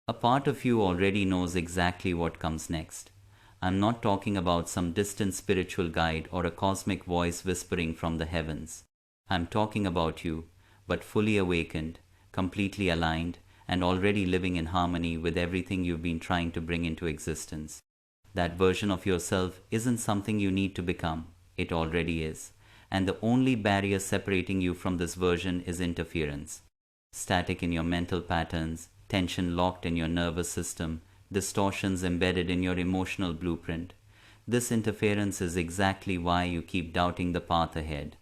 A part of you already knows exactly what comes next. I'm not talking about some distant spiritual guide or a cosmic voice whispering from the heavens. I'm talking about you, but fully awakened, completely aligned, and already living in harmony with everything you've been trying to bring into existence. That version of yourself isn't something you need to become, it already is. And the only barrier separating you from this version is interference. Static in your mental patterns, tension locked in your nervous system, distortions embedded in your emotional blueprint. This interference is exactly why you keep doubting the path ahead.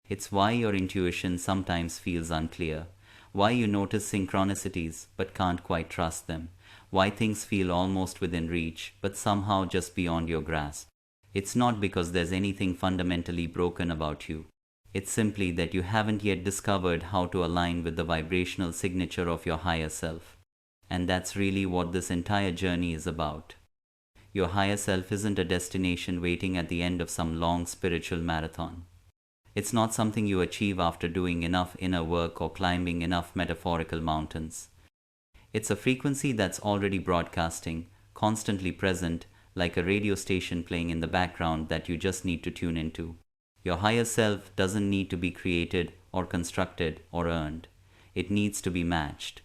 It's why your intuition sometimes feels unclear, why you notice synchronicities but can't quite trust them, why things feel almost within reach but somehow just beyond your grasp. It's not because there's anything fundamentally broken about you. It's simply that you haven't yet discovered how to align with the vibrational signature of your higher self. And that's really what this entire journey is about. Your higher self isn't a destination waiting at the end of some long spiritual marathon. It's not something you achieve after doing enough inner work or climbing enough metaphorical mountains. It's a frequency that's already broadcasting, constantly present, like a radio station playing in the background that you just need to tune into. Your higher self doesn't need to be created or constructed or earned. It needs to be matched.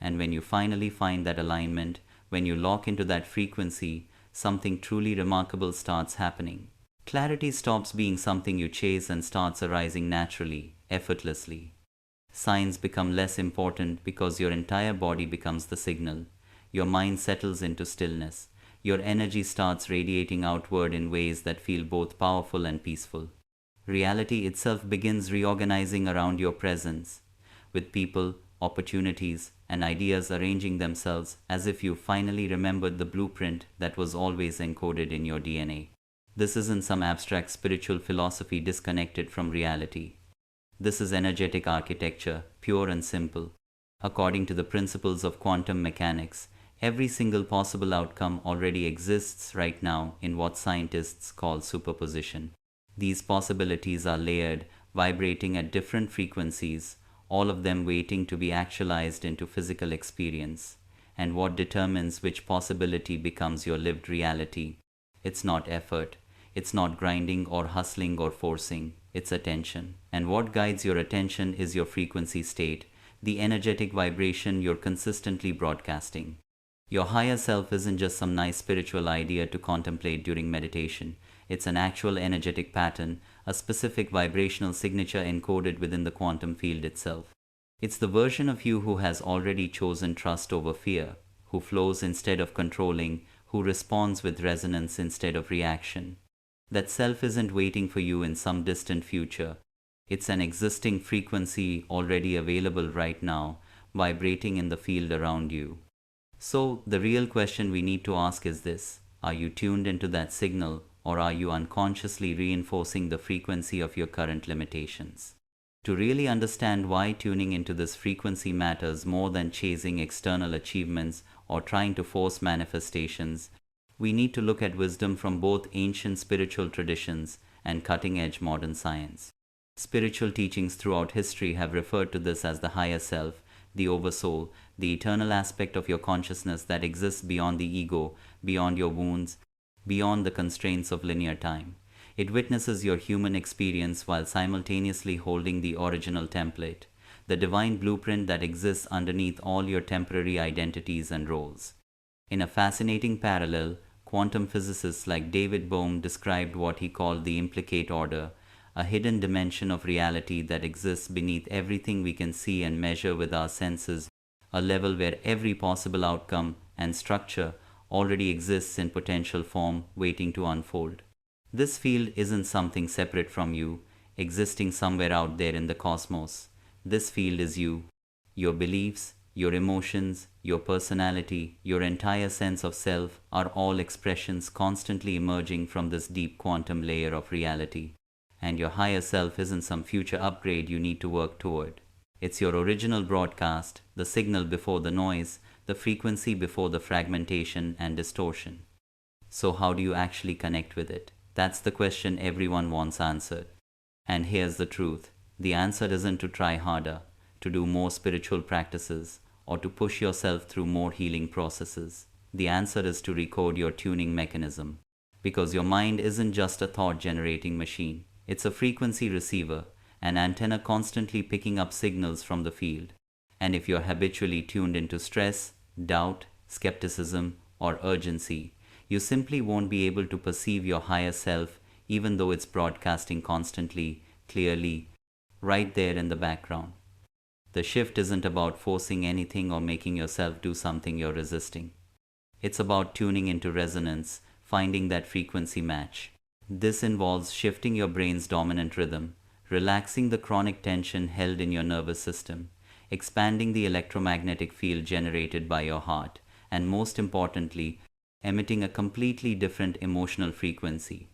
And when you finally find that alignment, when you lock into that frequency, something truly remarkable starts happening. Clarity stops being something you chase and starts arising naturally, effortlessly. Signs become less important because your entire body becomes the signal. Your mind settles into stillness. Your energy starts radiating outward in ways that feel both powerful and peaceful. Reality itself begins reorganizing around your presence, with people, opportunities, and ideas arranging themselves as if you finally remembered the blueprint that was always encoded in your DNA. This isn't some abstract spiritual philosophy disconnected from reality. This is energetic architecture, pure and simple. According to the principles of quantum mechanics, every single possible outcome already exists right now in what scientists call superposition. These possibilities are layered, vibrating at different frequencies, all of them waiting to be actualized into physical experience. And what determines which possibility becomes your lived reality? It's not effort. It's not grinding or hustling or forcing. It's attention. And what guides your attention is your frequency state, the energetic vibration you're consistently broadcasting. Your higher self isn't just some nice spiritual idea to contemplate during meditation. It's an actual energetic pattern, a specific vibrational signature encoded within the quantum field itself. It's the version of you who has already chosen trust over fear, who flows instead of controlling, who responds with resonance instead of reaction. That self isn't waiting for you in some distant future. It's an existing frequency already available right now, vibrating in the field around you. So, the real question we need to ask is this: are you tuned into that signal, or are you unconsciously reinforcing the frequency of your current limitations? To really understand why tuning into this frequency matters more than chasing external achievements or trying to force manifestations, we need to look at wisdom from both ancient spiritual traditions and cutting-edge modern science. Spiritual teachings throughout history have referred to this as the higher self, the oversoul, the eternal aspect of your consciousness that exists beyond the ego, beyond your wounds, beyond the constraints of linear time. It witnesses your human experience while simultaneously holding the original template, the divine blueprint that exists underneath all your temporary identities and roles. In a fascinating parallel, quantum physicists like David Bohm described what he called the implicate order, a hidden dimension of reality that exists beneath everything we can see and measure with our senses, a level where every possible outcome and structure already exists in potential form waiting to unfold. This field isn't something separate from you, existing somewhere out there in the cosmos. This field is you, your beliefs, your emotions, your personality, your entire sense of self are all expressions constantly emerging from this deep quantum layer of reality. And your higher self isn't some future upgrade you need to work toward. It's your original broadcast, the signal before the noise, the frequency before the fragmentation and distortion. So how do you actually connect with it? That's the question everyone wants answered. And here's the truth. The answer isn't to try harder, to do more spiritual practices, or to push yourself through more healing processes. The answer is to recode your tuning mechanism. Because your mind isn't just a thought generating machine, it's a frequency receiver, an antenna constantly picking up signals from the field. And if you're habitually tuned into stress, doubt, skepticism, or urgency, you simply won't be able to perceive your higher self even though it's broadcasting constantly, clearly, right there in the background. The shift isn't about forcing anything or making yourself do something you're resisting. It's about tuning into resonance, finding that frequency match. This involves shifting your brain's dominant rhythm, relaxing the chronic tension held in your nervous system, expanding the electromagnetic field generated by your heart, and most importantly, emitting a completely different emotional frequency,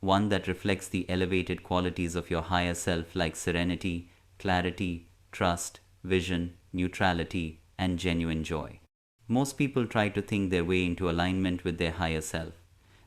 one that reflects the elevated qualities of your higher self like serenity, clarity, trust, vision, neutrality, and genuine joy. Most people try to think their way into alignment with their higher self.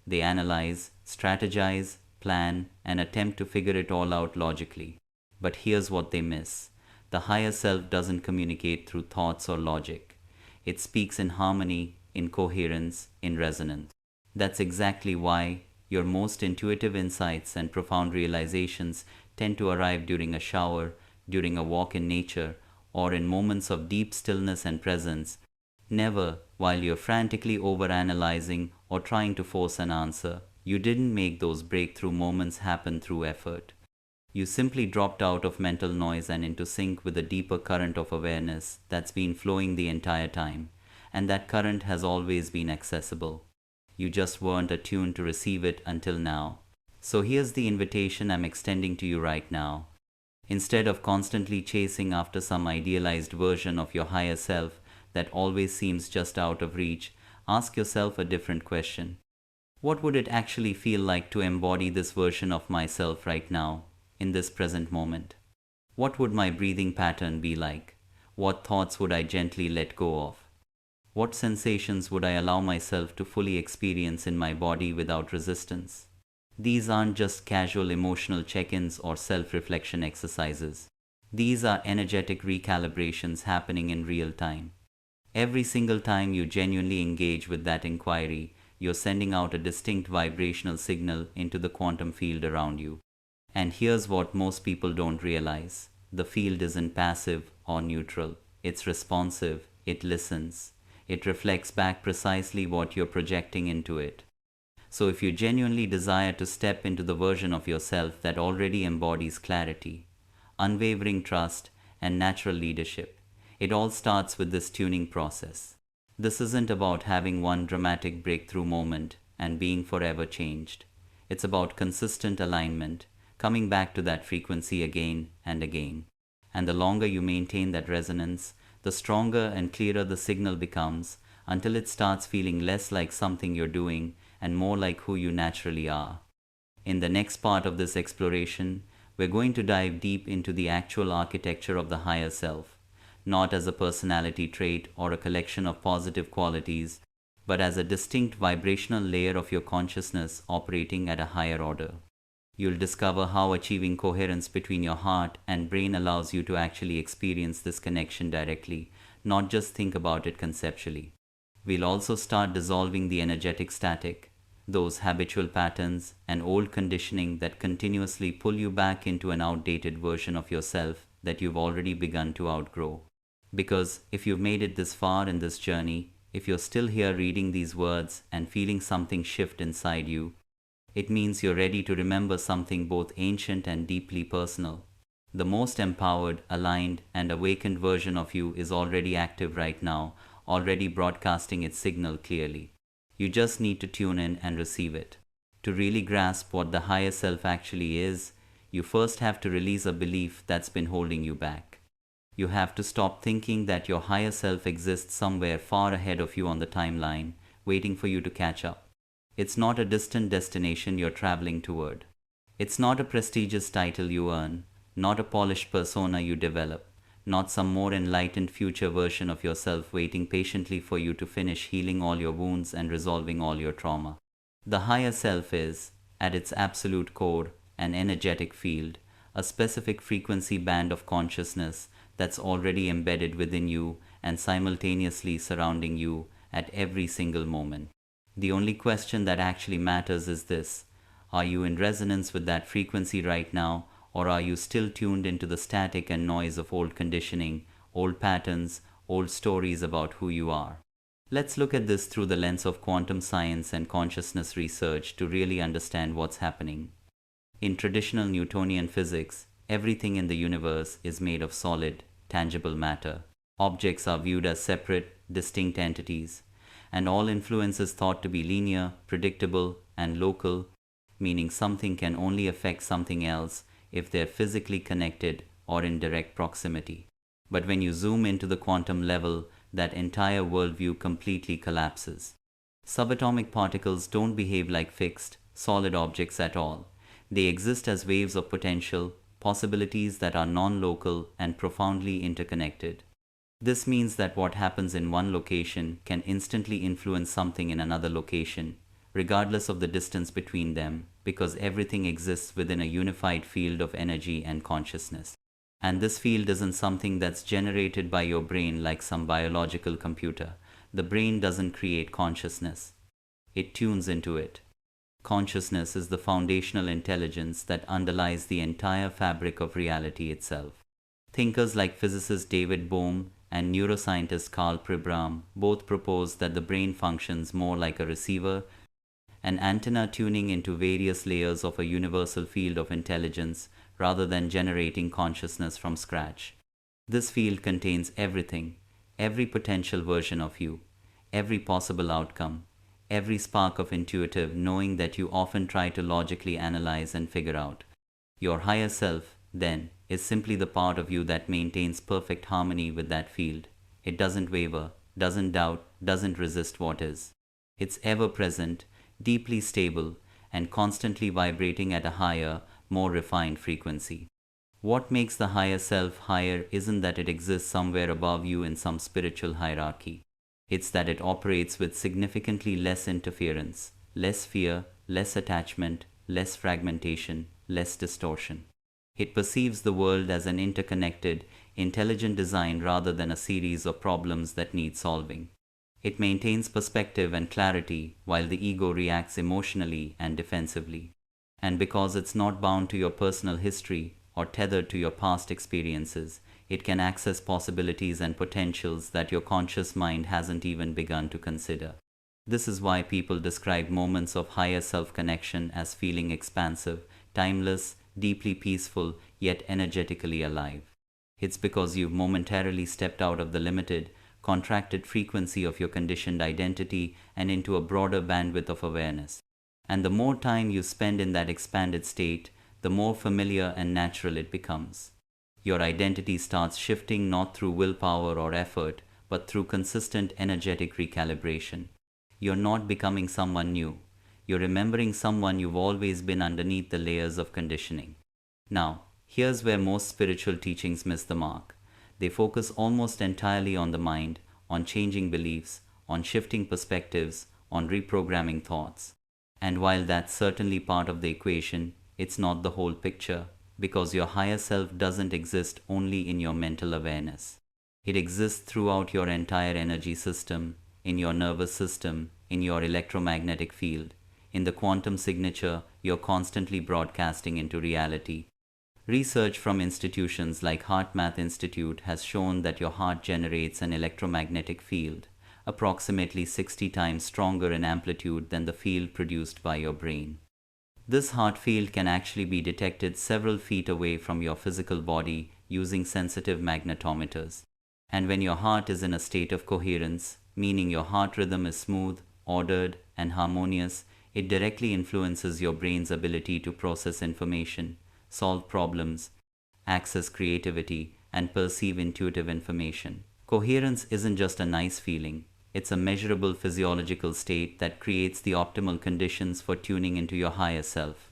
They analyze, strategize, plan, and attempt to figure it all out logically. But here's what they miss. The higher self doesn't communicate through thoughts or logic. It speaks in harmony, in coherence, in resonance. That's exactly why your most intuitive insights and profound realizations tend to arrive during a shower, during a walk in nature, or in moments of deep stillness and presence, never while you're frantically overanalyzing or trying to force an answer. You didn't make those breakthrough moments happen through effort. You simply dropped out of mental noise and into sync with a deeper current of awareness that's been flowing the entire time, and that current has always been accessible. You just weren't attuned to receive it until now. So here's the invitation I'm extending to you right now. Instead of constantly chasing after some idealized version of your higher self that always seems just out of reach, ask yourself a different question. What would it actually feel like to embody this version of myself right now, in this present moment? What would my breathing pattern be like? What thoughts would I gently let go of? What sensations would I allow myself to fully experience in my body without resistance? These aren't just casual emotional check-ins or self-reflection exercises. These are energetic recalibrations happening in real time. Every single time you genuinely engage with that inquiry, you're sending out a distinct vibrational signal into the quantum field around you. And here's what most people don't realize. The field isn't passive or neutral. It's responsive. It listens. It reflects back precisely what you're projecting into it. So if you genuinely desire to step into the version of yourself that already embodies clarity, unwavering trust, and natural leadership, it all starts with this tuning process. This isn't about having one dramatic breakthrough moment and being forever changed. It's about consistent alignment, coming back to that frequency again and again. And the longer you maintain that resonance, the stronger and clearer the signal becomes until it starts feeling less like something you're doing and more like who you naturally are. In the next part of this exploration, we're going to dive deep into the actual architecture of the higher self, not as a personality trait or a collection of positive qualities, but as a distinct vibrational layer of your consciousness operating at a higher order. You'll discover how achieving coherence between your heart and brain allows you to actually experience this connection directly, not just think about it conceptually. We'll also start dissolving the energetic static, those habitual patterns and old conditioning that continuously pull you back into an outdated version of yourself that you've already begun to outgrow. Because if you've made it this far in this journey, if you're still here reading these words and feeling something shift inside you, it means you're ready to remember something both ancient and deeply personal. The most empowered, aligned, and awakened version of you is already active right now, already broadcasting its signal clearly. You just need to tune in and receive it. To really grasp what the higher self actually is, you first have to release a belief that's been holding you back. You have to stop thinking that your higher self exists somewhere far ahead of you on the timeline, waiting for you to catch up. It's not a distant destination you're traveling toward. It's not a prestigious title you earn, not a polished persona you develop, not some more enlightened future version of yourself waiting patiently for you to finish healing all your wounds and resolving all your trauma. The higher self is, at its absolute core, an energetic field, a specific frequency band of consciousness that's already embedded within you and simultaneously surrounding you at every single moment. The only question that actually matters is this: are you in resonance with that frequency right now, or are you still tuned into the static and noise of old conditioning, old patterns, old stories about who you are? Let's look at this through the lens of quantum science and consciousness research to really understand what's happening. In traditional Newtonian physics, everything in the universe is made of solid, tangible matter. Objects are viewed as separate, distinct entities, and all influence is thought to be linear, predictable, and local, meaning something can only affect something else if they're physically connected or in direct proximity. But when you zoom into the quantum level, that entire worldview completely collapses. Subatomic particles don't behave like fixed, solid objects at all. They exist as waves of potential, possibilities that are non-local and profoundly interconnected. This means that what happens in one location can instantly influence something in another location, regardless of the distance between them, because everything exists within a unified field of energy and consciousness. And this field isn't something that's generated by your brain like some biological computer. The brain doesn't create consciousness. It tunes into it. Consciousness is the foundational intelligence that underlies the entire fabric of reality itself. Thinkers like physicist David Bohm and neuroscientist Carl Pribram both propose that the brain functions more like a receiver, an antenna tuning into various layers of a universal field of intelligence rather than generating consciousness from scratch. This field contains everything, every potential version of you, every possible outcome, every spark of intuitive knowing that you often try to logically analyze and figure out. Your higher self, then, is simply the part of you that maintains perfect harmony with that field. It doesn't waver, doesn't doubt, doesn't resist what is. It's ever present, deeply stable, and constantly vibrating at a higher, more refined frequency. What makes the higher self higher isn't that it exists somewhere above you in some spiritual hierarchy. It's that it operates with significantly less interference, less fear, less attachment, less fragmentation, less distortion. It perceives the world as an interconnected, intelligent design rather than a series of problems that need solving. It maintains perspective and clarity while the ego reacts emotionally and defensively. And because it's not bound to your personal history or tethered to your past experiences, it can access possibilities and potentials that your conscious mind hasn't even begun to consider. This is why people describe moments of higher self-connection as feeling expansive, timeless, deeply peaceful, yet energetically alive. It's because you've momentarily stepped out of the limited, contracted frequency of your conditioned identity and into a broader bandwidth of awareness. And the more time you spend in that expanded state, the more familiar and natural it becomes. Your identity starts shifting not through willpower or effort, but through consistent energetic recalibration. You're not becoming someone new. You're remembering someone you've always been underneath the layers of conditioning. Now, here's where most spiritual teachings miss the mark. They focus almost entirely on the mind, on changing beliefs, on shifting perspectives, on reprogramming thoughts. And while that's certainly part of the equation, it's not the whole picture, because your higher self doesn't exist only in your mental awareness. It exists throughout your entire energy system, in your nervous system, in your electromagnetic field, in the quantum signature you're constantly broadcasting into reality. Research from institutions like HeartMath Institute has shown that your heart generates an electromagnetic field, approximately 60 times stronger in amplitude than the field produced by your brain. This heart field can actually be detected several feet away from your physical body using sensitive magnetometers. And when your heart is in a state of coherence, meaning your heart rhythm is smooth, ordered, and harmonious, it directly influences your brain's ability to process information, solve problems, access creativity, and perceive intuitive information. Coherence isn't just a nice feeling. It's a measurable physiological state that creates the optimal conditions for tuning into your higher self.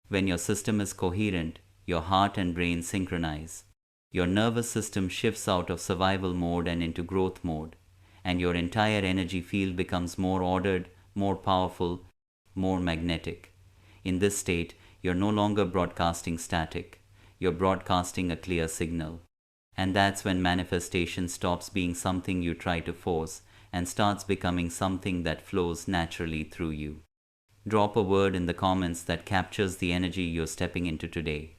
When your system is coherent, your heart and brain synchronize. Your nervous system shifts out of survival mode and into growth mode, and your entire energy field becomes more ordered, more powerful, more magnetic. In this state, you're no longer broadcasting static. You're broadcasting a clear signal. And that's when manifestation stops being something you try to force and starts becoming something that flows naturally through you. Drop a word in the comments that captures the energy you're stepping into today.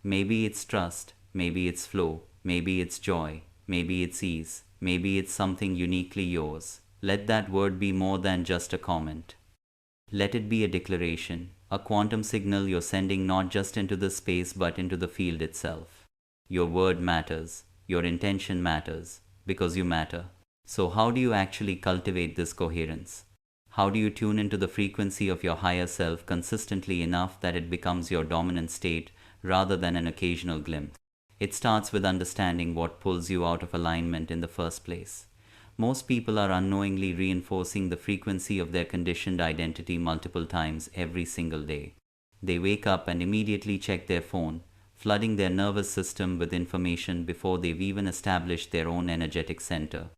Maybe it's trust, maybe it's flow, maybe it's joy, maybe it's ease, maybe it's something uniquely yours. Let that word be more than just a comment. Let it be a declaration, a quantum signal you're sending not just into the space but into the field itself. Your word matters, your intention matters, because you matter. So how do you actually cultivate this coherence? How do you tune into the frequency of your higher self consistently enough that it becomes your dominant state rather than an occasional glimpse? It starts with understanding what pulls you out of alignment in the first place. Most people are unknowingly reinforcing the frequency of their conditioned identity multiple times every single day. They wake up and immediately check their phone, flooding their nervous system with information before they've even established their own energetic center.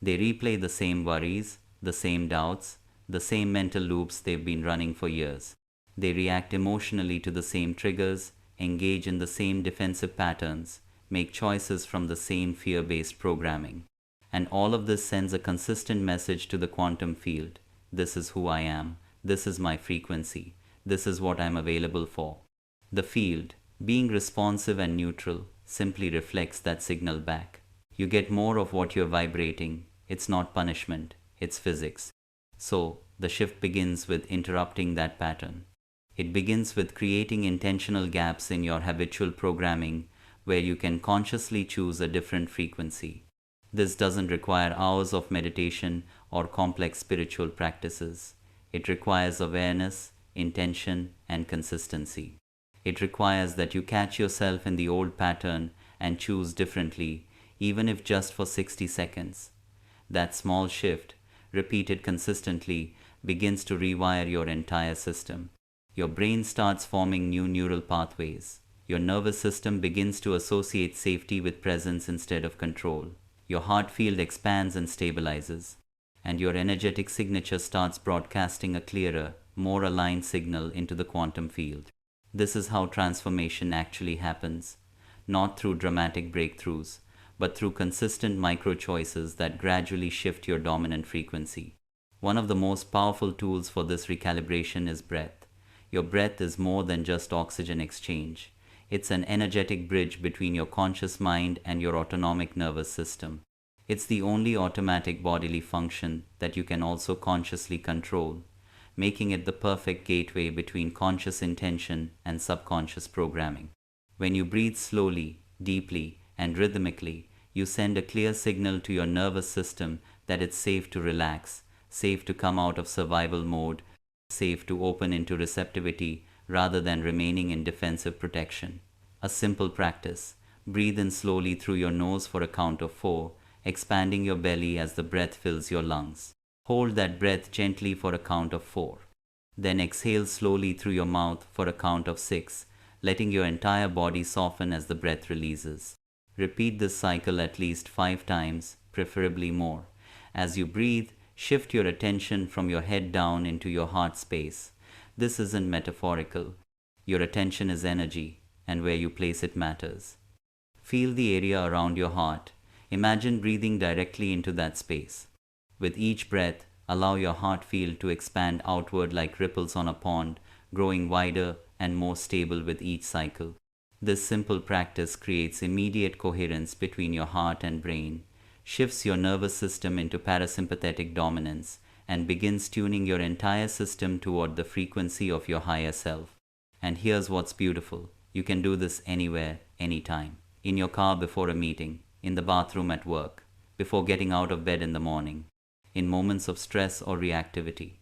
They replay the same worries, the same doubts, the same mental loops they've been running for years. They react emotionally to the same triggers, engage in the same defensive patterns, make choices from the same fear-based programming. And all of this sends a consistent message to the quantum field. This is who I am. This is my frequency. This is what I'm available for. The field, being responsive and neutral, simply reflects that signal back. You get more of what you're vibrating. It's not punishment, it's physics. So, the shift begins with interrupting that pattern. It begins with creating intentional gaps in your habitual programming where you can consciously choose a different frequency. This doesn't require hours of meditation or complex spiritual practices. It requires awareness, intention, and consistency. It requires that you catch yourself in the old pattern and choose differently, even if just for 60 seconds. That small shift, repeated consistently, begins to rewire your entire system. Your brain starts forming new neural pathways. Your nervous system begins to associate safety with presence instead of control. Your heart field expands and stabilizes, and your energetic signature starts broadcasting a clearer, more aligned signal into the quantum field. This is how transformation actually happens, not through dramatic breakthroughs, but through consistent micro-choices that gradually shift your dominant frequency. One of the most powerful tools for this recalibration is breath. Your breath is more than just oxygen exchange. It's an energetic bridge between your conscious mind and your autonomic nervous system. It's the only automatic bodily function that you can also consciously control, making it the perfect gateway between conscious intention and subconscious programming. When you breathe slowly, deeply, and rhythmically, you send a clear signal to your nervous system that it's safe to relax, safe to come out of survival mode, safe to open into receptivity rather than remaining in defensive protection. A simple practice. Breathe in slowly through your nose for a count of 4, expanding your belly as the breath fills your lungs. Hold that breath gently for a count of 4. Then exhale slowly through your mouth for a count of 6, letting your entire body soften as the breath releases. Repeat this cycle at least 5 times, preferably more. As you breathe, shift your attention from your head down into your heart space. This isn't metaphorical. Your attention is energy, and where you place it matters. Feel the area around your heart. Imagine breathing directly into that space. With each breath, allow your heart field to expand outward like ripples on a pond, growing wider and more stable with each cycle. This simple practice creates immediate coherence between your heart and brain, shifts your nervous system into parasympathetic dominance, and begins tuning your entire system toward the frequency of your higher self. And here's what's beautiful. You can do this anywhere, anytime. In your car before a meeting, in the bathroom at work, before getting out of bed in the morning, in moments of stress or reactivity.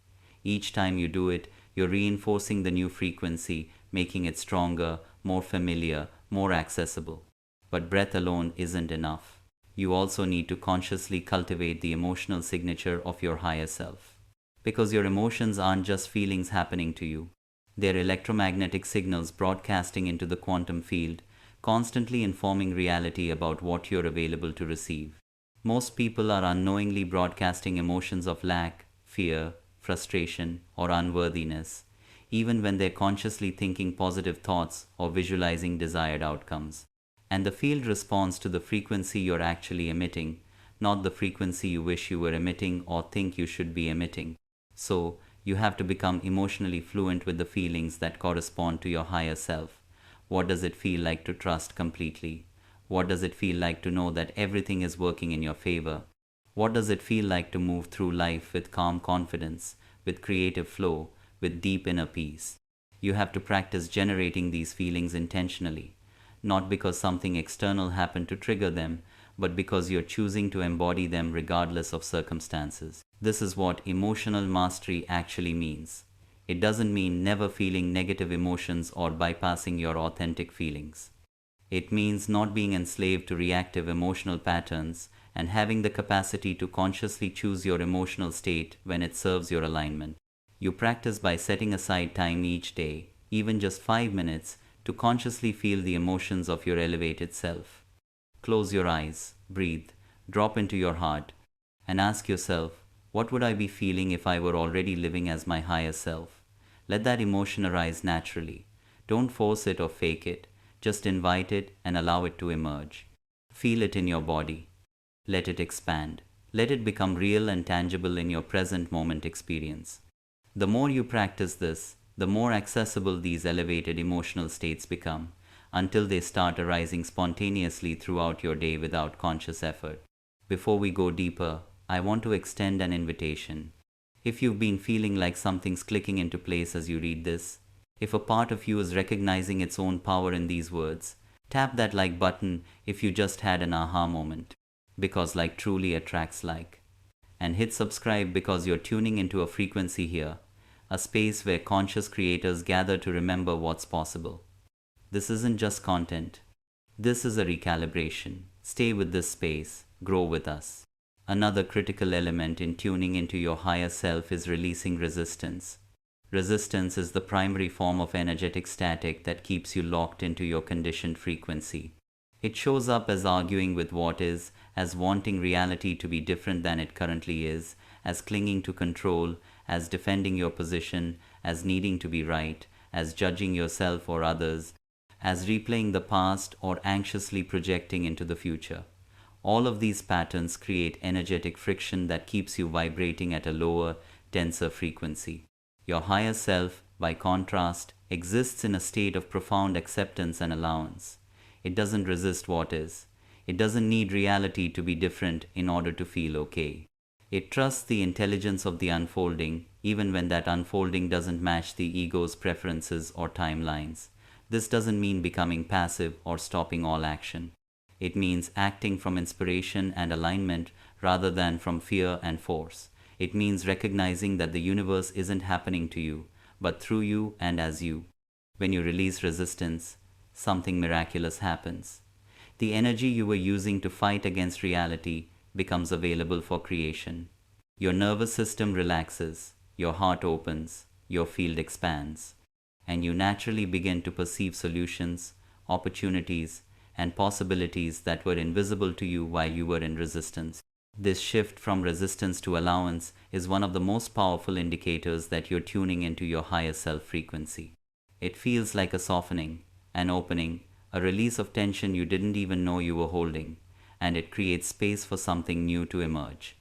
Each time you do it, you're reinforcing the new frequency, making it stronger, more familiar, more accessible. But breath alone isn't enough. You also need to consciously cultivate the emotional signature of your higher self. Because your emotions aren't just feelings happening to you. They're electromagnetic signals broadcasting into the quantum field, constantly informing reality about what you're available to receive. Most people are unknowingly broadcasting emotions of lack, fear, frustration, or unworthiness, even when they're consciously thinking positive thoughts or visualizing desired outcomes. And the field responds to the frequency you're actually emitting, not the frequency you wish you were emitting or think you should be emitting. So, you have to become emotionally fluent with the feelings that correspond to your higher self. What does it feel like to trust completely? What does it feel like to know that everything is working in your favor? What does it feel like to move through life with calm confidence, with creative flow, with deep inner peace? You have to practice generating these feelings intentionally, not because something external happened to trigger them, but because you're choosing to embody them regardless of circumstances. This is what emotional mastery actually means. It doesn't mean never feeling negative emotions or bypassing your authentic feelings. It means not being enslaved to reactive emotional patterns and having the capacity to consciously choose your emotional state when it serves your alignment. You practice by setting aside time each day, even just 5 minutes, to consciously feel the emotions of your elevated self. Close your eyes, breathe, drop into your heart, and ask yourself, what would I be feeling if I were already living as my higher self? Let that emotion arise naturally. Don't force it or fake it. Just invite it and allow it to emerge. Feel it in your body. Let it expand. Let it become real and tangible in your present moment experience. The more you practice this, the more accessible these elevated emotional states become, until they start arising spontaneously throughout your day without conscious effort. Before we go deeper, I want to extend an invitation. If you've been feeling like something's clicking into place as you read this, if a part of you is recognizing its own power in these words, tap that like button if you just had an aha moment, because like truly attracts like. And hit subscribe because you're tuning into a frequency here, a space where conscious creators gather to remember what's possible. This isn't just content. This is a recalibration. Stay with this space, grow with us. Another critical element in tuning into your higher self is releasing resistance. Resistance is the primary form of energetic static that keeps you locked into your conditioned frequency. It shows up as arguing with what is, as wanting reality to be different than it currently is, as clinging to control, as defending your position, as needing to be right, as judging yourself or others, as replaying the past or anxiously projecting into the future. All of these patterns create energetic friction that keeps you vibrating at a lower, denser frequency. Your higher self, by contrast, exists in a state of profound acceptance and allowance. It doesn't resist what is. It doesn't need reality to be different in order to feel okay. It trusts the intelligence of the unfolding, even when that unfolding doesn't match the ego's preferences or timelines. This doesn't mean becoming passive or stopping all action. It means acting from inspiration and alignment rather than from fear and force. It means recognizing that the universe isn't happening to you, but through you and as you. When you release resistance, something miraculous happens. The energy you were using to fight against reality becomes available for creation. Your nervous system relaxes, your heart opens, your field expands, and you naturally begin to perceive solutions, opportunities, and possibilities that were invisible to you while you were in resistance. This shift from resistance to allowance is one of the most powerful indicators that you're tuning into your higher self frequency. It feels like a softening, an opening, a release of tension you didn't even know you were holding, and it creates space for something new to emerge.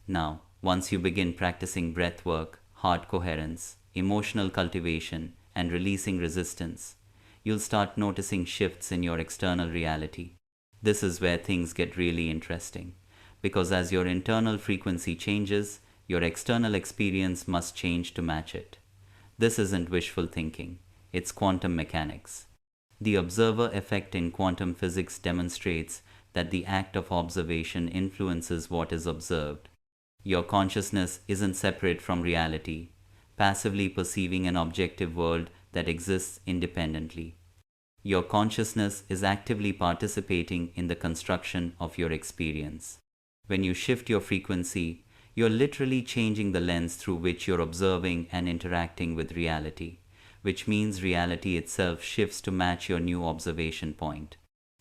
Now, once you begin practicing breath work, heart coherence, emotional cultivation, and releasing resistance, you'll start noticing shifts in your external reality. This is where things get really interesting, because as your internal frequency changes, your external experience must change to match it. This isn't wishful thinking, it's quantum mechanics. The observer effect in quantum physics demonstrates that the act of observation influences what is observed. Your consciousness isn't separate from reality, passively perceiving an objective world that exists independently. Your consciousness is actively participating in the construction of your experience. When you shift your frequency, you're literally changing the lens through which you're observing and interacting with reality, which means reality itself shifts to match your new observation point.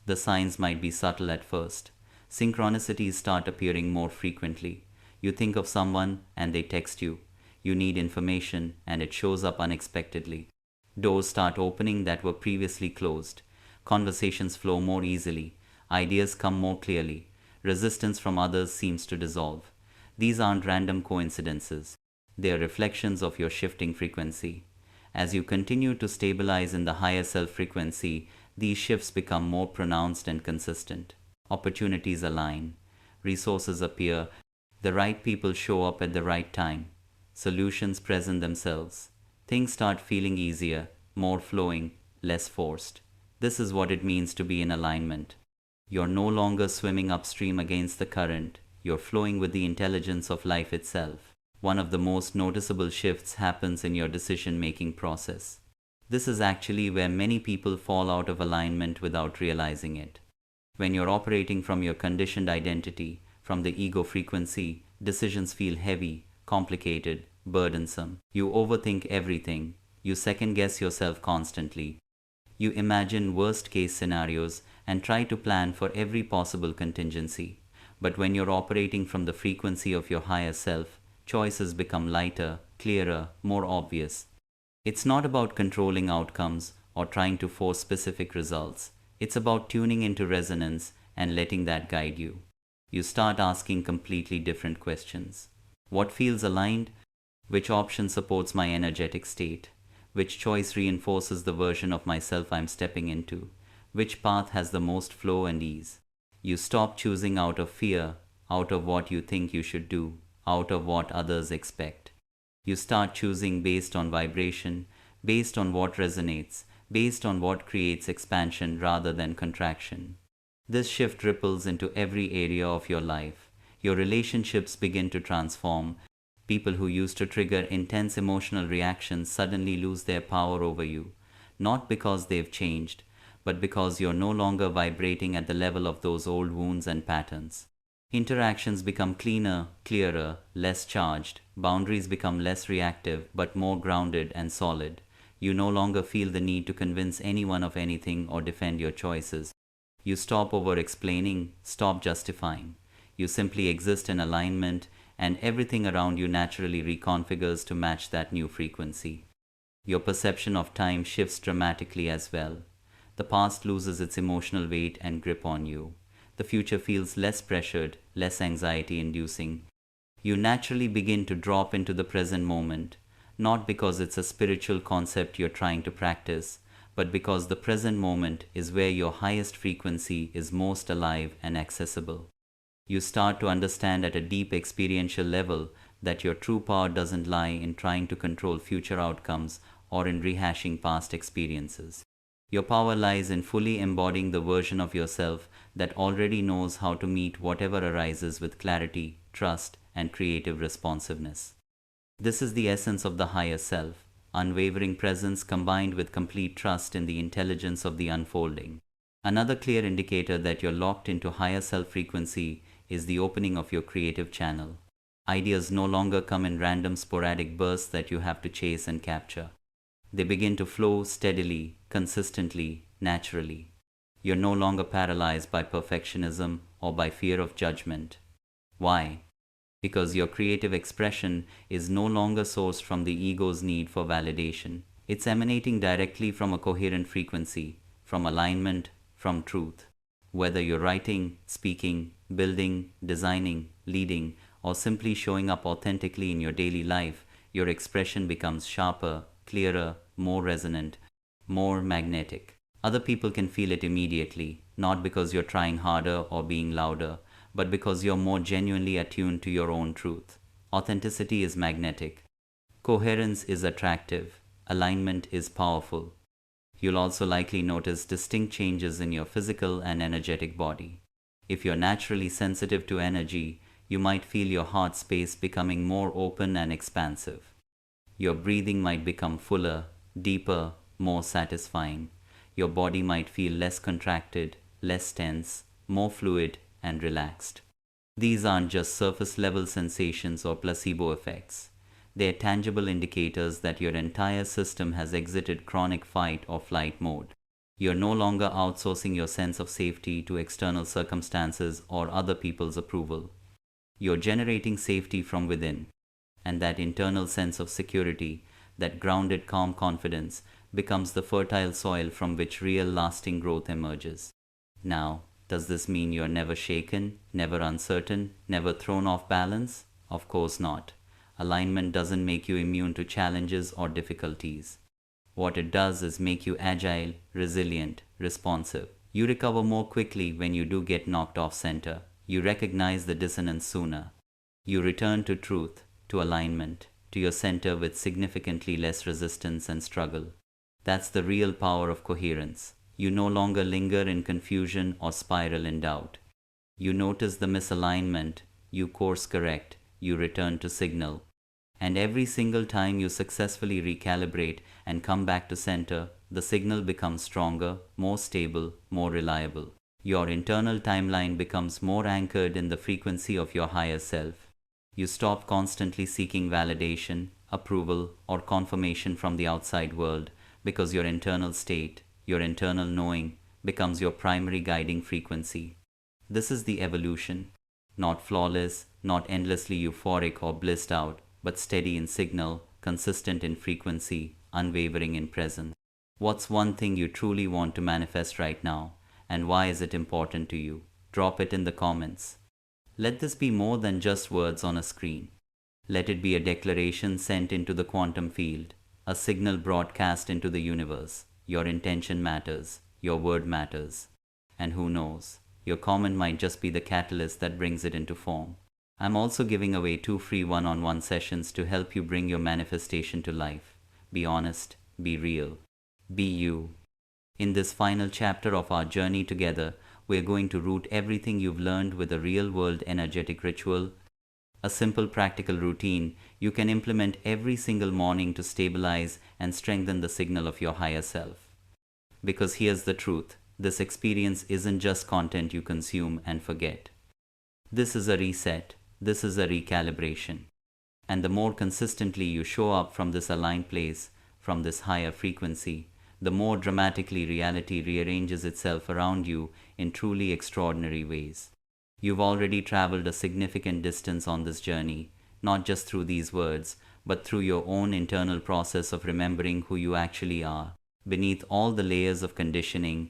The signs might be subtle at first. Synchronicities start appearing more frequently. You think of someone and they text you. You need information and it shows up unexpectedly. Doors start opening that were previously closed. Conversations flow more easily. Ideas come more clearly. Resistance from others seems to dissolve. These aren't random coincidences. They are reflections of your shifting frequency. As you continue to stabilize in the higher self frequency, these shifts become more pronounced and consistent. Opportunities align, resources appear, the right people show up at the right time, solutions present themselves. Things start feeling easier, more flowing, less forced. This is what it means to be in alignment. You're no longer swimming upstream against the current, you're flowing with the intelligence of life itself. One of the most noticeable shifts happens in your decision-making process. This is actually where many people fall out of alignment without realizing it. When you're operating from your conditioned identity, from the ego frequency, decisions feel heavy, complicated, burdensome. You overthink everything. You second-guess yourself constantly. You imagine worst-case scenarios and try to plan for every possible contingency. But when you're operating from the frequency of your higher self, choices become lighter, clearer, more obvious. It's not about controlling outcomes or trying to force specific results. It's about tuning into resonance and letting that guide you. You start asking completely different questions. What feels aligned? Which option supports my energetic state? Which choice reinforces the version of myself I'm stepping into? Which path has the most flow and ease? You stop choosing out of fear, out of what you think you should do, out of what others expect. You start choosing based on vibration, based on what resonates, based on what creates expansion rather than contraction. This shift ripples into every area of your life. Your relationships begin to transform. People who used to trigger intense emotional reactions suddenly lose their power over you, not because they've changed, but because you're no longer vibrating at the level of those old wounds and patterns. Interactions become cleaner, clearer, less charged. Boundaries become less reactive but more grounded and solid. You no longer feel the need to convince anyone of anything or defend your choices. You stop over-explaining, stop justifying. You simply exist in alignment, and everything around you naturally reconfigures to match that new frequency. Your perception of time shifts dramatically as well. The past loses its emotional weight and grip on you. The future feels less pressured, less anxiety-inducing. You naturally begin to drop into the present moment, not because it's a spiritual concept you're trying to practice, but because the present moment is where your highest frequency is most alive and accessible. You start to understand at a deep experiential level that your true power doesn't lie in trying to control future outcomes or in rehashing past experiences. Your power lies in fully embodying the version of yourself that already knows how to meet whatever arises with clarity, trust, and creative responsiveness. This is the essence of the higher self, unwavering presence combined with complete trust in the intelligence of the unfolding. Another clear indicator that you're locked into higher self frequency is the opening of your creative channel. Ideas no longer come in random sporadic bursts that you have to chase and capture. They begin to flow steadily, consistently, naturally. You're no longer paralyzed by perfectionism or by fear of judgment. Why? Because your creative expression is no longer sourced from the ego's need for validation. It's emanating directly from a coherent frequency, from alignment, from truth. Whether you're writing, speaking, building, designing, leading, or simply showing up authentically in your daily life, your expression becomes sharper, clearer, more resonant, more magnetic. Other people can feel it immediately, not because you're trying harder or being louder, but because you're more genuinely attuned to your own truth. Authenticity is magnetic. Coherence is attractive. Alignment is powerful. You'll also likely notice distinct changes in your physical and energetic body. If you're naturally sensitive to energy, you might feel your heart space becoming more open and expansive. Your breathing might become fuller, deeper, more satisfying. Your body might feel less contracted, less tense, more fluid, and relaxed. These aren't just surface-level sensations or placebo effects. They're tangible indicators that your entire system has exited chronic fight or flight mode. You're no longer outsourcing your sense of safety to external circumstances or other people's approval. You're generating safety from within. And that internal sense of security, that grounded, calm confidence, becomes the fertile soil from which real lasting growth emerges. Now, does this mean you're never shaken, never uncertain, never thrown off balance? Of course not. Alignment doesn't make you immune to challenges or difficulties. What it does is make you agile, resilient, responsive. You recover more quickly when you do get knocked off center. You recognize the dissonance sooner. You return to truth, to alignment, to your center with significantly less resistance and struggle. That's the real power of coherence. You no longer linger in confusion or spiral in doubt. You notice the misalignment, you course correct, you return to signal. And every single time you successfully recalibrate and come back to center, the signal becomes stronger, more stable, more reliable. Your internal timeline becomes more anchored in the frequency of your higher self. You stop constantly seeking validation, approval, or confirmation from the outside world because your internal state, your internal knowing, becomes your primary guiding frequency. This is the evolution. Not flawless, not endlessly euphoric or blissed out, but steady in signal, consistent in frequency, unwavering in presence. What's one thing you truly want to manifest right now, and why is it important to you? Drop it in the comments. Let this be more than just words on a screen. Let it be a declaration sent into the quantum field, a signal broadcast into the universe. Your intention matters, your word matters. And who knows, your comment might just be the catalyst that brings it into form. I'm also giving away 2 free one-on-one sessions to help you bring your manifestation to life. Be honest, be real, be you. In this final chapter of our journey together, we're going to root everything you've learned with a real-world energetic ritual, a simple practical routine you can implement every single morning to stabilize and strengthen the signal of your higher self. Because here's the truth, this experience isn't just content you consume and forget. This is a reset. This is a recalibration. And the more consistently you show up from this aligned place, from this higher frequency, the more dramatically reality rearranges itself around you in truly extraordinary ways. You've already traveled a significant distance on this journey, not just through these words, but through your own internal process of remembering who you actually are, beneath all the layers of conditioning,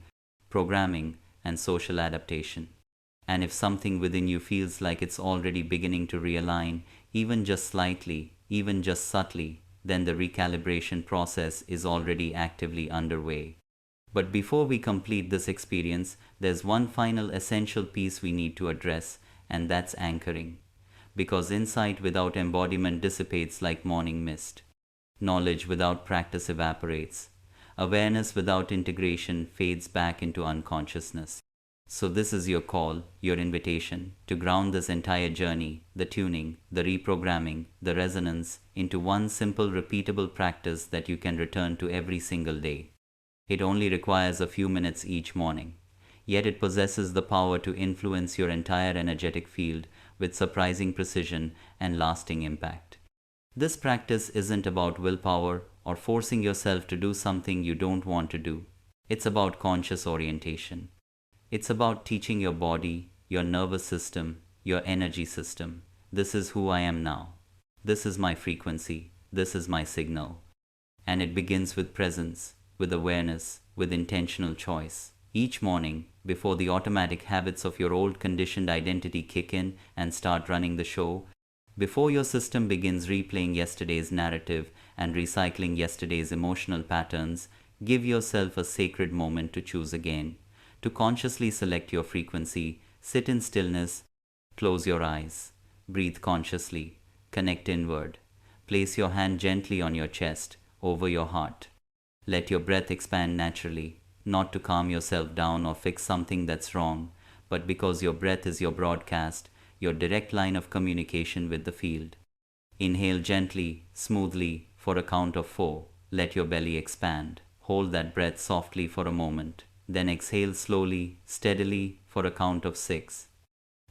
programming, and social adaptation. And if something within you feels like it's already beginning to realign, even just slightly, even just subtly, then the recalibration process is already actively underway. But before we complete this experience, there's one final essential piece we need to address, and that's anchoring. Because insight without embodiment dissipates like morning mist. Knowledge without practice evaporates. Awareness without integration fades back into unconsciousness. So this is your call, your invitation, to ground this entire journey, the tuning, the reprogramming, the resonance, into one simple repeatable practice that you can return to every single day. It only requires a few minutes each morning, yet it possesses the power to influence your entire energetic field with surprising precision and lasting impact. This practice isn't about willpower or forcing yourself to do something you don't want to do. It's about conscious orientation. It's about teaching your body, your nervous system, your energy system. This is who I am now. This is my frequency. This is my signal. And it begins with presence, with awareness, with intentional choice. Each morning, before the automatic habits of your old conditioned identity kick in and start running the show, before your system begins replaying yesterday's narrative and recycling yesterday's emotional patterns, give yourself a sacred moment to choose again. To consciously select your frequency, sit in stillness, close your eyes, breathe consciously, connect inward. Place your hand gently on your chest, over your heart. Let your breath expand naturally, not to calm yourself down or fix something that's wrong, but because your breath is your broadcast, your direct line of communication with the field. Inhale gently, smoothly, for a count of 4. Let your belly expand. Hold that breath softly for a moment. Then exhale slowly, steadily, for a count of 6.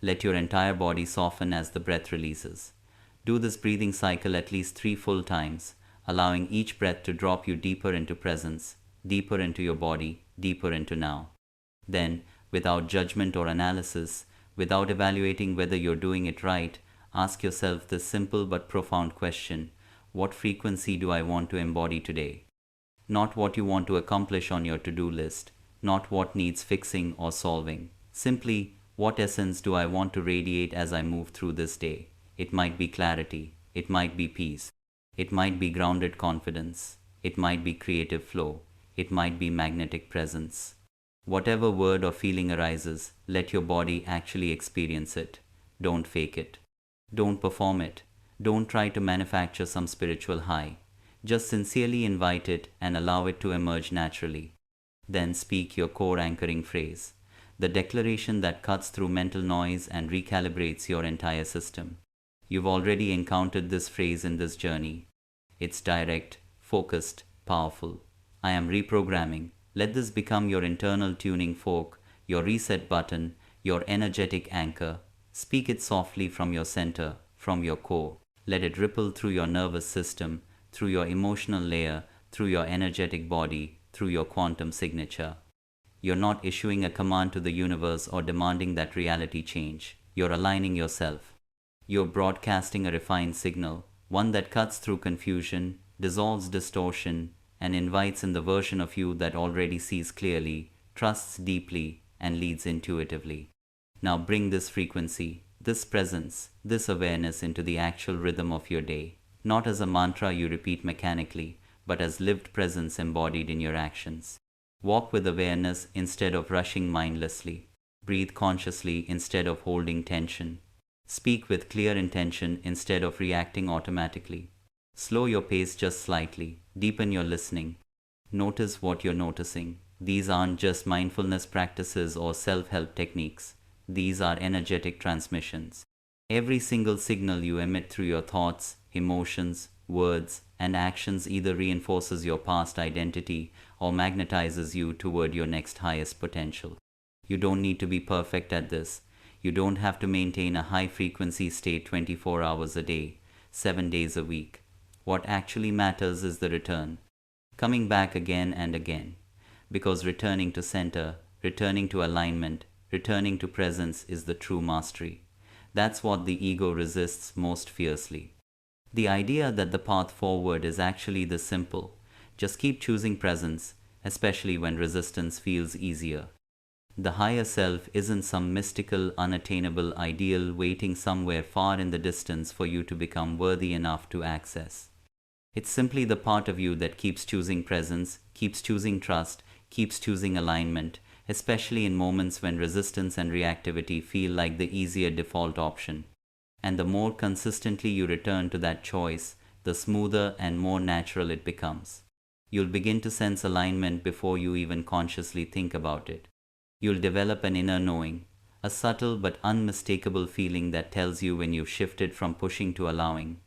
Let your entire body soften as the breath releases. Do this breathing cycle at least 3 full times, allowing each breath to drop you deeper into presence, deeper into your body, deeper into now. Then, without judgment or analysis, without evaluating whether you're doing it right, ask yourself this simple but profound question: what frequency do I want to embody today? not what you want to accomplish on your to-do list, not what needs fixing or solving. Simply, what essence do I want to radiate as I move through this day? It might be clarity, it might be peace, it might be grounded confidence, it might be creative flow, it might be magnetic presence. Whatever word or feeling arises, let your body actually experience it. Don't fake it. Don't perform it. Don't try to manufacture some spiritual high. Just sincerely invite it and allow it to emerge naturally. Then speak your core anchoring phrase, the declaration that cuts through mental noise and recalibrates your entire system. You've already encountered this phrase in this journey. It's direct, focused, powerful. I am reprogramming. Let this become your internal tuning fork, your reset button, your energetic anchor. Speak it softly from your center, from your core. Let it ripple through your nervous system, through your emotional layer, through your energetic body, through your quantum signature. You're not issuing a command to the universe or demanding that reality change. You're aligning yourself. You're broadcasting a refined signal, one that cuts through confusion, dissolves distortion, and invites in the version of you that already sees clearly, trusts deeply, and leads intuitively. Now bring this frequency, this presence, this awareness into the actual rhythm of your day, not as a mantra you repeat mechanically, but as lived presence embodied in your actions. Walk with awareness instead of rushing mindlessly. Breathe consciously instead of holding tension. Speak with clear intention instead of reacting automatically. Slow your pace just slightly. Deepen your listening. Notice what you're noticing. These aren't just mindfulness practices or self-help techniques. These are energetic transmissions. Every single signal you emit through your thoughts, emotions, words, and actions either reinforces your past identity or magnetizes you toward your next highest potential. You don't need to be perfect at this. You don't have to maintain a high frequency state 24 hours a day, 7 days a week. What actually matters is the return. Coming back again and again. Because returning to center, returning to alignment, returning to presence is the true mastery. That's what the ego resists most fiercely. The idea that the path forward is actually this simple. Just keep choosing presence, especially when resistance feels easier. The higher self isn't some mystical, unattainable ideal waiting somewhere far in the distance for you to become worthy enough to access. It's simply the part of you that keeps choosing presence, keeps choosing trust, keeps choosing alignment, especially in moments when resistance and reactivity feel like the easier default option. And the more consistently you return to that choice, the smoother and more natural it becomes. You'll begin to sense alignment before you even consciously think about it. You'll develop an inner knowing, a subtle but unmistakable feeling that tells you when you've shifted from pushing to allowing,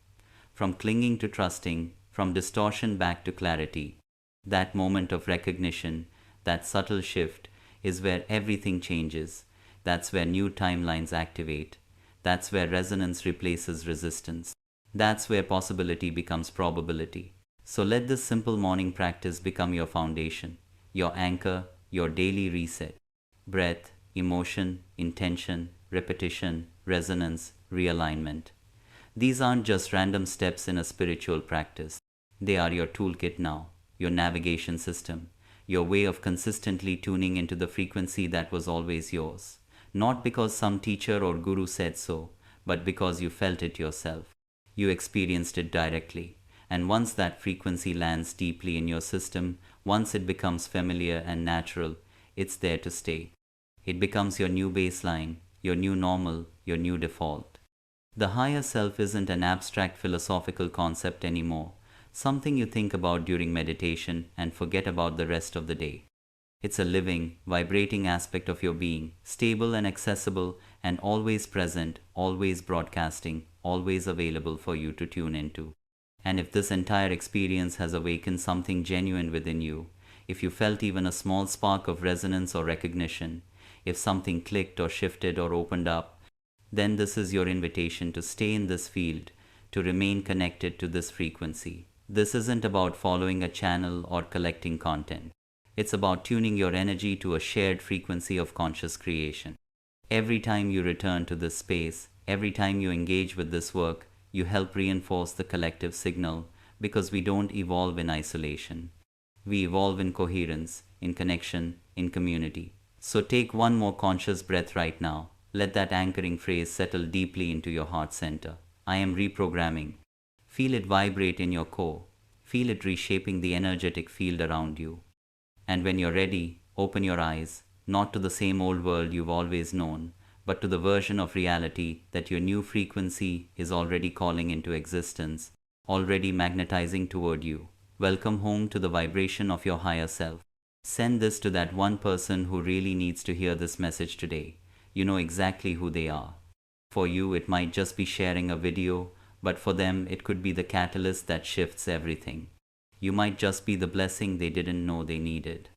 from clinging to trusting, from distortion back to clarity. That moment of recognition, that subtle shift, is where everything changes. That's where new timelines activate. That's where resonance replaces resistance. That's where possibility becomes probability. So let this simple morning practice become your foundation, your anchor, your daily reset. Breath, emotion, intention, repetition, resonance, realignment. These aren't just random steps in a spiritual practice. They are your toolkit now, your navigation system, your way of consistently tuning into the frequency that was always yours. Not because some teacher or guru said so, but because you felt it yourself. You experienced it directly. And once that frequency lands deeply in your system, once it becomes familiar and natural, it's there to stay. It becomes your new baseline, your new normal, your new default. The higher self isn't an abstract philosophical concept anymore, something you think about during meditation and forget about the rest of the day. It's a living, vibrating aspect of your being, stable and accessible and always present, always broadcasting, always available for you to tune into. And if this entire experience has awakened something genuine within you, if you felt even a small spark of resonance or recognition, if something clicked or shifted or opened up, then this is your invitation to stay in this field, to remain connected to this frequency. This isn't about following a channel or collecting content. It's about tuning your energy to a shared frequency of conscious creation. Every time you return to this space, every time you engage with this work, you help reinforce the collective signal, because we don't evolve in isolation. We evolve in coherence, in connection, in community. So take one more conscious breath right now. Let that anchoring phrase settle deeply into your heart center. I am reprogramming. Feel it vibrate in your core. Feel it reshaping the energetic field around you. And when you're ready, open your eyes, not to the same old world you've always known, but to the version of reality that your new frequency is already calling into existence, already magnetizing toward you. Welcome home to the vibration of your higher self. Send this to that one person who really needs to hear this message today. You know exactly who they are. For you, it might just be sharing a video, but for them, it could be the catalyst that shifts everything. You might just be the blessing they didn't know they needed.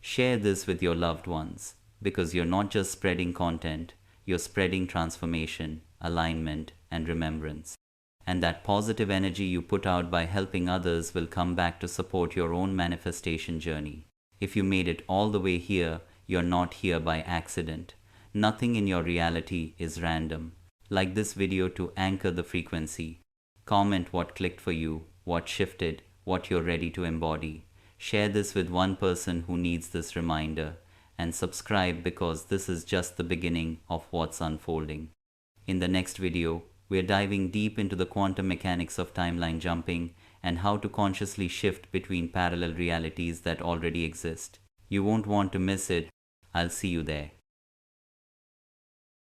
Share this with your loved ones, because you're not just spreading content, you're spreading transformation, alignment, and remembrance. And that positive energy you put out by helping others will come back to support your own manifestation journey. If you made it all the way here, you're not here by accident. Nothing in your reality is random. Like this video to anchor the frequency. Comment what clicked for you, what shifted, what you're ready to embody. Share this with one person who needs this reminder. And subscribe because this is just the beginning of what's unfolding. In the next video, we're diving deep into the quantum mechanics of timeline jumping and how to consciously shift between parallel realities that already exist. You won't want to miss it. I'll see you there.